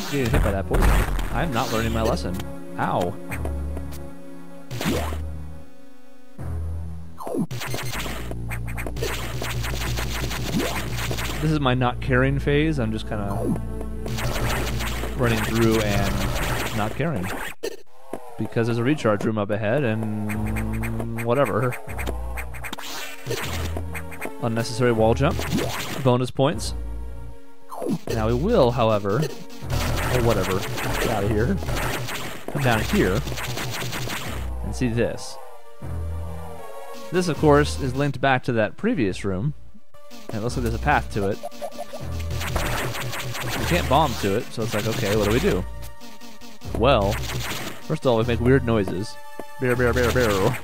keep getting hit by that poison. I'm not learning my lesson. Ow. This is my not caring phase. I'm just kind of running through and not caring. Because there's a recharge room up ahead and whatever. Unnecessary wall jump. Bonus points. Now we will, however, or whatever, get out of here. Come down here and see this. This, of course, is linked back to that previous room. And it looks like there's a path to it. You can't bomb to it, so it's like, okay, what do we do? Well, first of all, we make weird noises. Bear, bear, bear, bear.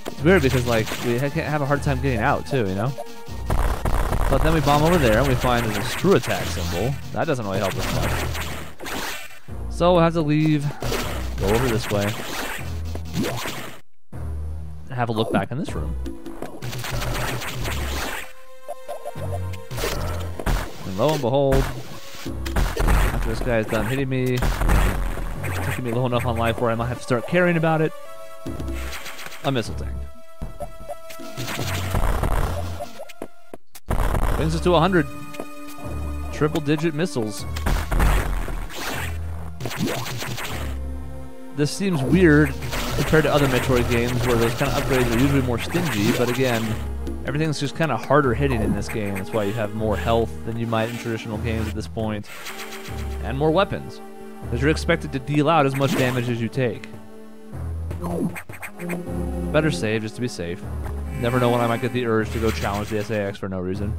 It's weird because, like, we have a hard time getting out, too, you know? But then we bomb over there and we find there's a screw attack symbol. That doesn't really help us much. So we'll have to leave, go over this way, and have a look back in this room. And lo and behold, after this guy is done hitting me, taking me low enough on life where I might have to start caring about it, a missile tank. Brings us to 100. Triple-digit missiles. This seems weird compared to other Metroid games where those kind of upgrades are usually more stingy, but again, everything's just kind of harder hitting in this game. That's why you have more health than you might in traditional games at this point, and more weapons, because you're expected to deal out as much damage as you take. Better save just to be safe. Never know when I might get the urge to go challenge the SAX for no reason.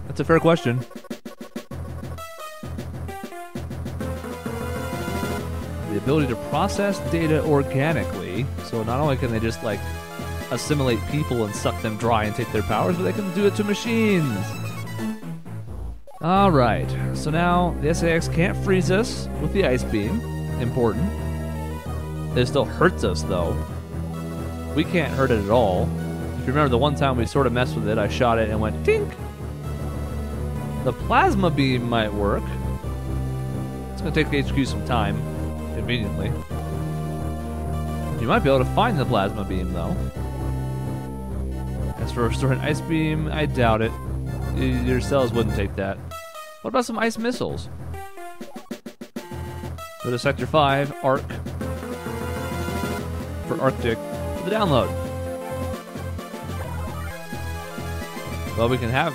That's a fair question. The ability to process data organically, so not only can they just like assimilate people and suck them dry and take their powers, but they can do it to machines. Alright, so now the SAX can't freeze us with the ice beam. Important. It still hurts us though. We can't hurt it at all. If you remember the one time we sort of messed with it, I shot it and went tink. The plasma beam might work. It's going to take HQ some time, conveniently. You might be able to find the plasma beam though. As for restoring ice beam, I doubt it. Your cells wouldn't take that. What about some ice missiles? Go to Sector 5, Arc. For Arctic, for the download. Well, we can have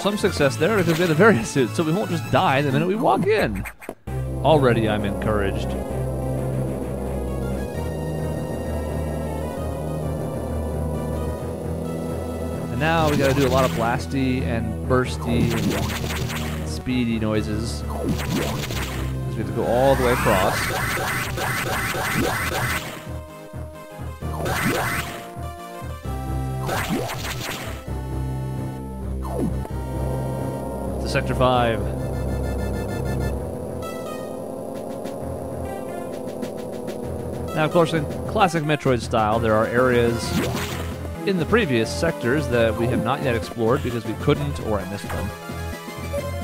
some success there because we have the various suits, so we won't just die the minute we walk in. Already I'm encouraged. Now we gotta do a lot of blasty and bursty and speedy noises. Because we have to go all the way across. To Sector 5. Now, of course, in classic Metroid style, there are areas in the previous sectors that we have not yet explored because we couldn't or I missed them.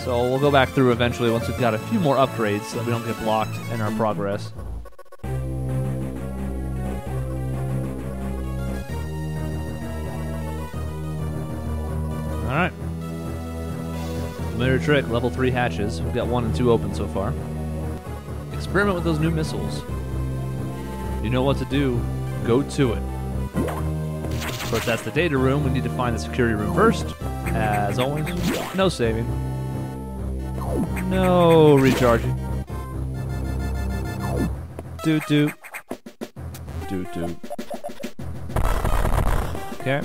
So we'll go back through eventually once we've got a few more upgrades so that we don't get blocked in our progress. Alright. Familiar trick, level 3 hatches. We've got 1 and 2 open so far. Experiment with those new missiles. You know what to do. Go to it. Of course, that's the data room. We need to find the security room first. As always, no saving. No recharging. Doot doot. Doot doot. Okay.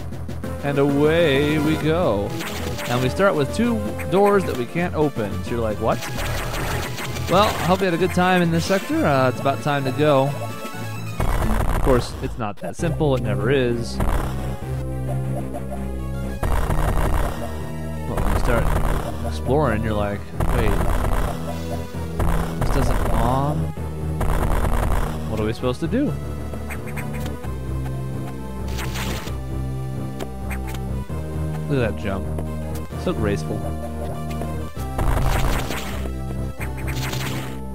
And away we go. And we start with 2 doors that we can't open. So you're like, what? Well, I hope you had a good time in this sector. It's about time to go. Of course, it's not that simple. It never is. But when you start exploring, you're like, wait, this doesn't on. What are we supposed to do? Look at that jump. So graceful.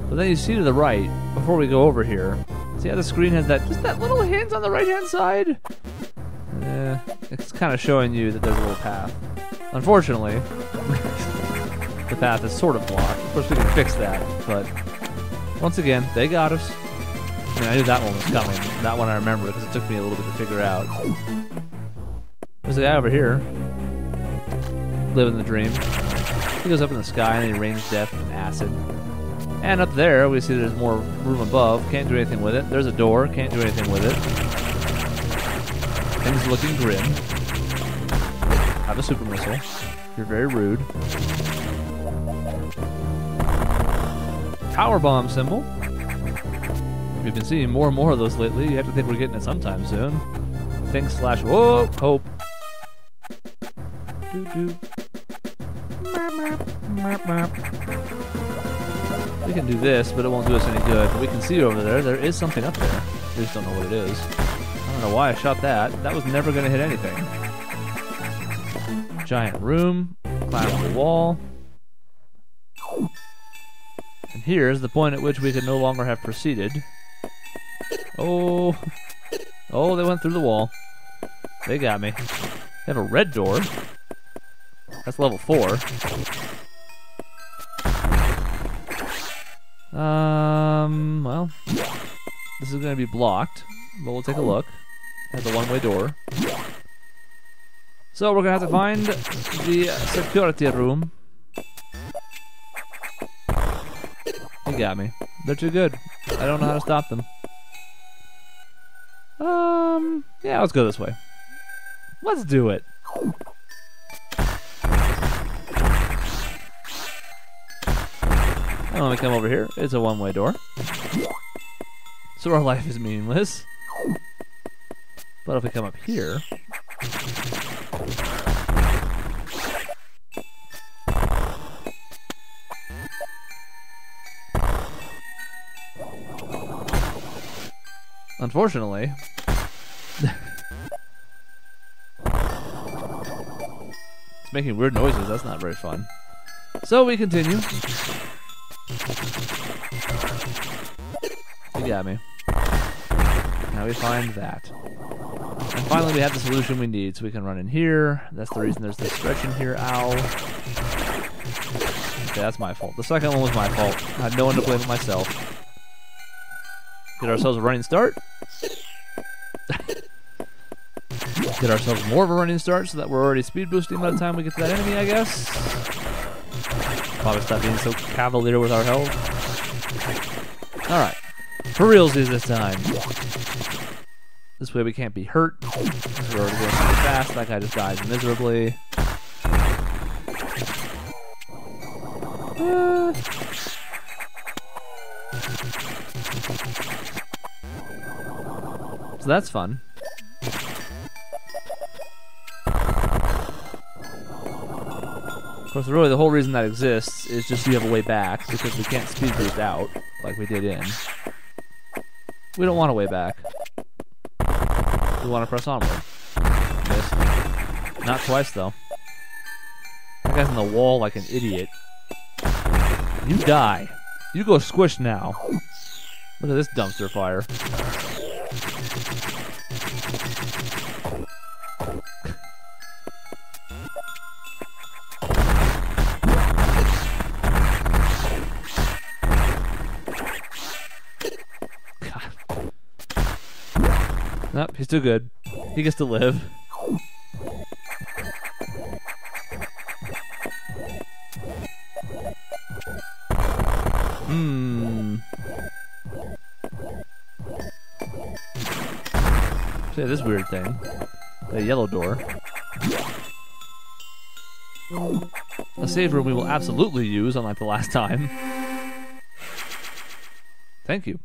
But then you see to the right, before we go over here, see how the screen has just that little hint on the right-hand side? Yeah, it's kind of showing you that there's a little path. Unfortunately, the path is sort of blocked. Of course, we can fix that, but once again, they got us. I mean, I knew that one was coming. That one I remember because it took me a little bit to figure out. There's a guy over here, living the dream. He goes up in the sky and then he rains death and acid. And up there, we see there's more room above. Can't do anything with it. There's a door. Can't do anything with it. Things looking grim. Have a super missile. You're very rude. Power bomb symbol. We've been seeing more and more of those lately. You have to think we're getting it sometime soon. Think slash whoa hope. Doo-doo. We can do this, but it won't do us any good. But we can see over there, there is something up there. We just don't know what it is. I don't know why I shot that. That was never going to hit anything. Giant room. Climb up the wall. And here's the point at which we can no longer have proceeded. Oh. Oh, they went through the wall. They got me. They have a red door. That's level 4. Well, this is going to be blocked, but we'll take a look at the one-way door. So we're going to have to find the security room. You got me. They're too good. I don't know how to stop them. Yeah, let's go this way. Let's do it. And when we come over here, it's a one-way door. So our life is meaningless. But if we come up here... Unfortunately... it's making weird noises, that's not very fun. So we continue. You got me. Now we find that. And finally we have the solution we need, so we can run in here. That's the reason there's this stretch in here. Ow. Okay, that's my fault. The second one was my fault. I had no one to blame but myself. Get ourselves a running start. Get ourselves more of a running start so that we're already speed boosting by the time we get to that enemy, I guess. Probably stop being so cavalier with our health. Alright. For realsies this time. This way we can't be hurt. We're already going pretty fast. That guy just dies miserably. So that's fun. Of course, really the whole reason that exists is just so you have a way back, because we can't speed boost out like we did in. We don't want a way back. We want to press onward. Missed. Not twice, though. That guy's on the wall like an idiot. You die. You go squish now. Look at this dumpster fire. Nope, he's too good. He gets to live. See this weird thing. The yellow door. A save room we will absolutely use, unlike the last time. Thank you.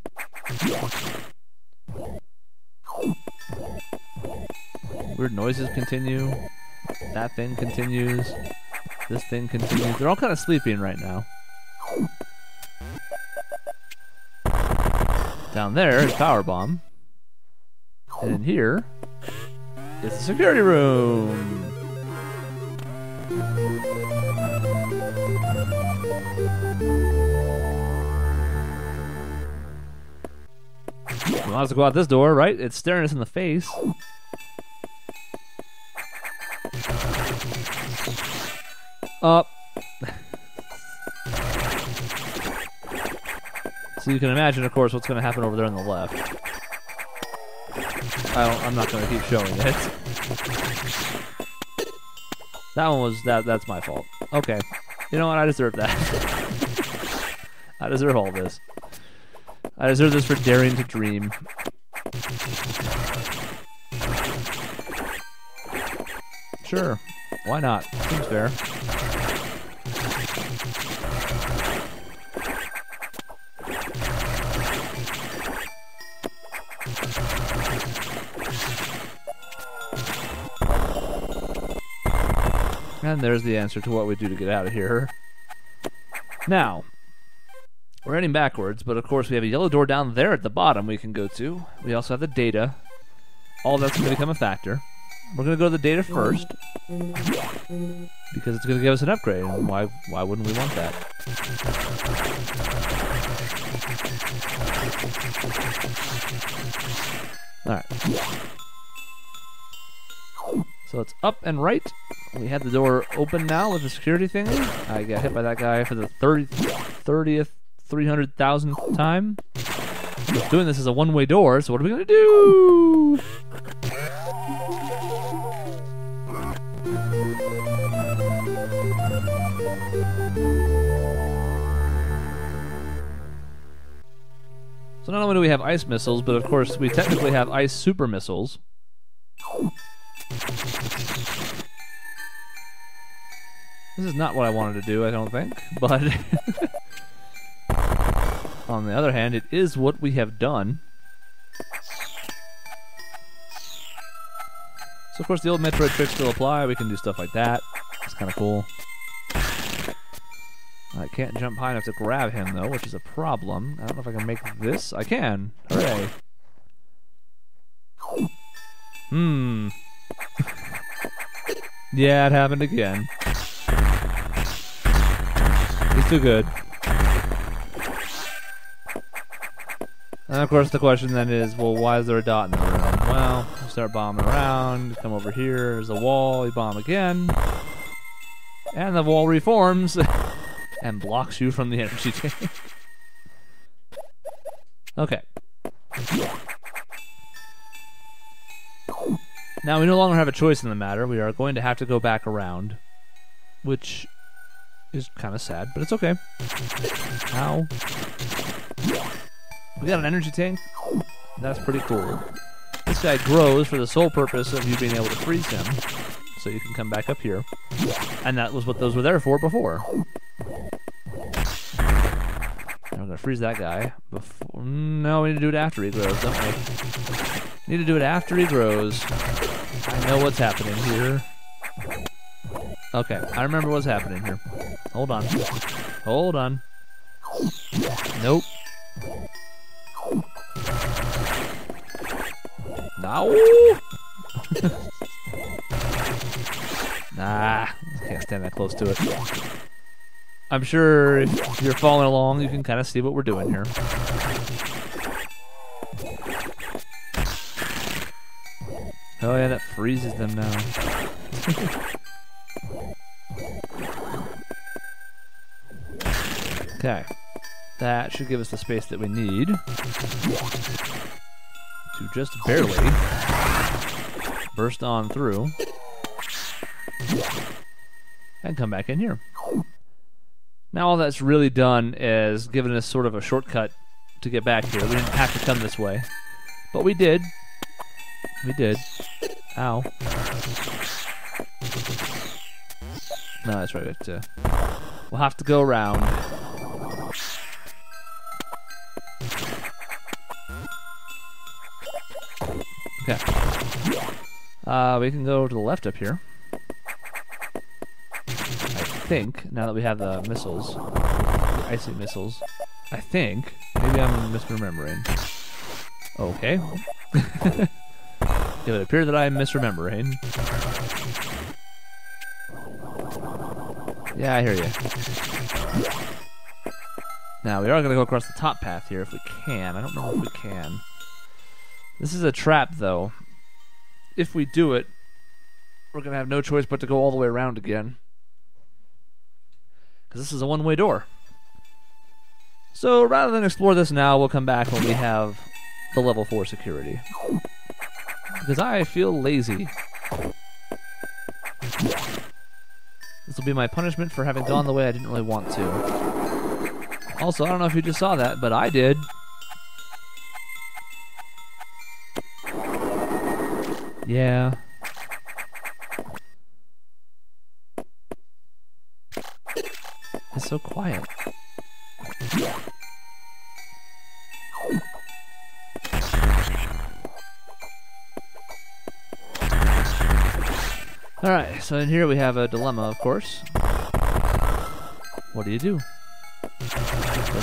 Weird noises continue. That thing continues. This thing continues. They're all kind of sleeping right now. Down there is power bomb. And in here is the security room. We want us to go out this door, right? It's staring us in the face. Up. So you can imagine, of course, what's going to happen over there on the left. I'm not going to keep showing it. That one was that's my fault. Okay. You know what? I deserve that. I deserve all this. I deserve this for daring to dream. Sure. Why not? Seems fair. And there's the answer to what we do to get out of here. Now, we're heading backwards, but of course we have a yellow door down there at the bottom we can go to. We also have the data. All that's going to become a factor. We're going to go to the data first, because it's going to give us an upgrade, and why wouldn't we want that? Alright. So it's up and right. We have the door open now with the security thingy. I got hit by that guy for the 30th, 300,000th time. Doing this as a one-way door, so what are we going to do? So not only do we have ice missiles, but of course we technically have ice super missiles. This is not what I wanted to do, I don't think, but on the other hand, it is what we have done. So of course the old Metroid tricks still apply. We can do stuff like that. It's kind of cool. I can't jump high enough to grab him though, which is a problem. I don't know if I can make this. I can. Hooray. Yeah, it happened again. He's too good. And of course the question then is, well, why is there a dot in the room? Well, you start bombing around, come over here, there's a wall, you bomb again, and the wall reforms and blocks you from the energy tank. Okay. Now we no longer have a choice in the matter. We are going to have to go back around, which is kind of sad, but it's okay. Ow. We got an energy tank. That's pretty cool. This guy grows for the sole purpose of you being able to freeze him, so you can come back up here. And that was what those were there for before. Now we're going to freeze that guy. No, we need to do it after he grows, don't we? Need to do it after he grows. I know what's happening here. Okay, I remember what's happening here. Hold on. Hold on. Nope. No. Nah, I can't stand that close to it. I'm sure if you're following along, you can kind of see what we're doing here. Oh yeah, that freezes them now. Okay. That should give us the space that we need to just barely burst on through and come back in here. Now all that's really done is given us sort of a shortcut to get back here. We didn't have to come this way, but we did. We did. Ow. No, that's right. We'll have to go around. Okay. We can go to the left up here. I think, now that we have the missiles, the icy missiles, I think, maybe I'm misremembering. Okay. It would appear that I'm misremembering. Yeah, I hear you. Now, we are going to go across the top path here if we can. I don't know if we can. This is a trap, though. If we do it, we're going to have no choice but to go all the way around again. Because this is a one-way door. So, rather than explore this now, we'll come back when we have the level 4 security. Because I feel lazy. This will be my punishment for having gone the way I didn't really want to. Also, I don't know if you just saw that, but I did. Yeah. It's so quiet. Alright, so in here we have a dilemma, of course. What do you do? There's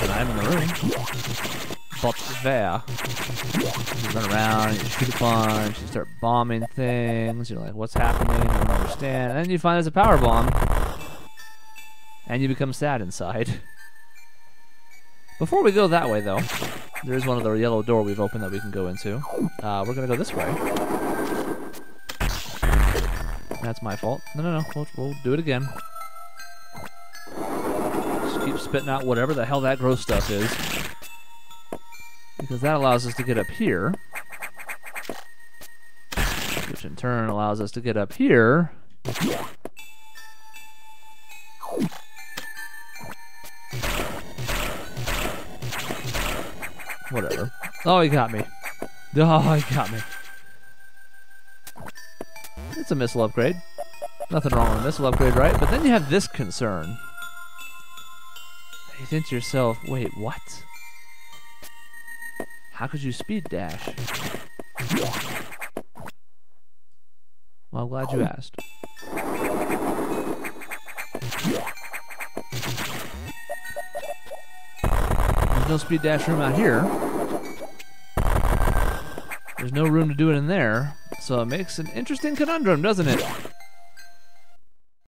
an item in the room. But there. You run around, you shoot a bunch, you start bombing things, you're like, what's happening? You don't understand. And then you find there's a power bomb. And you become sad inside. Before we go that way, though, there's one of the yellow door we've opened that we can go into. We're going to go this way. That's my fault. No. We'll do it again. Just keep spitting out whatever the hell that gross stuff is. Because that allows us to get up here. Which in turn allows us to get up here. Whatever. Oh, he got me. Oh, he got me. It's a missile upgrade. Nothing wrong with a missile upgrade, right? But then you have this concern. You think to yourself, wait, what? How could you speed dash? Well, I'm glad you asked. There's no speed dash room out here. There's no room to do it in there. So it makes an interesting conundrum, doesn't it?